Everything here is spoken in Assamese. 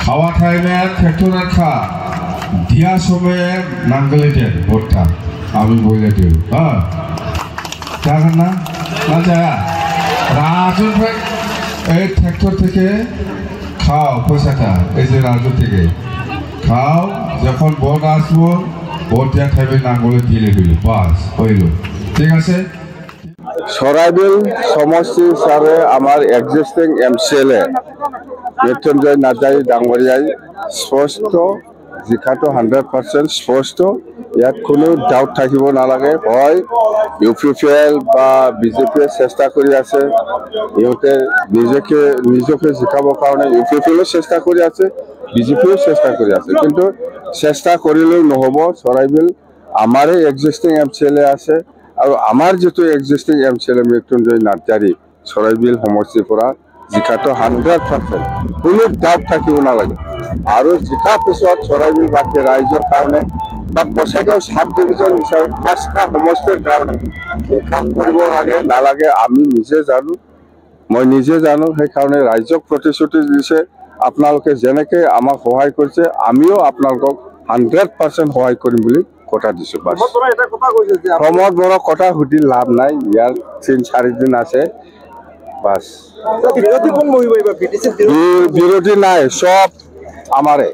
খাওয়া টাইমে ট্রেক্টর রাখা দিয়া সময়ে নাঙ্গলে দেন ভোটটা আমি বলে দিই হ্যাঁ যাবেন না না যায় রাজুর ভাই এই ট্রেক্টর থেকে খাও পয়সাটা এই যে রাজু থেকে খাও যখন ভোট আসবো ভোট দেওয়া টাইমে নাঙ্গলে দিয়ে দিল বাস হইল ঠিক আছে সরাইবিল সমষ্টি হিসাবে আমার এক্সিস্টিং এমসিএলএ মৃত্যুঞ্জয় নাৰ্জাৰী ডাঙৰীয়াই স্পষ্ট জিকাটো 100% স্পষ্ট ইয়াত কোনো ডাউট থাকিব নালাগে হয় ইউপিপিএল বা বিজেপিয়ে চেষ্টা কৰি আছে ইহঁতে নিজকে জিকাবৰ কাৰণে ইউপিপিএলো চেষ্টা কৰি আছে বিজেপিও চেষ্টা কৰি আছে কিন্তু চেষ্টা কৰিলেও নহ'ব সৰাইবিল আমাৰে এক্সিস্টিং এমসিএলএ আছে আৰু আমাৰ যেটো এক্সিস্টিং এমসিএলএ মৃত্যুঞ্জয় নাৰ্জাৰী সৰাইবিল সমষ্টিৰ পৰা জিকাটো 100% কোনো ডাউট থাকিব নালাগে আৰু জিকা পিছত সৰাইবিল বাকী ৰাইজৰ কাৰণে বা বছাগাঁও সাব ডিভিজন হিচাপে 5টা সমষ্টিৰ কাৰণে কাম কৰিব লাগে নালাগে আমি নিজে জানো মই নিজে জানো সেইকাৰণে ৰাইজক প্ৰতিশ্ৰুতি দিছে আপোনালোকে যেনেকৈ আমাক সহায় কৰিছে আমিও আপোনালোকক 100% সহায় কৰিম বুলি কথা দিছো বাস প্ৰমোদ বড়ো কথা সুধি লাভ নাই ইয়াৰ 3-4 দিন আছে বাস বিৰোধী নাই সব আমাৰে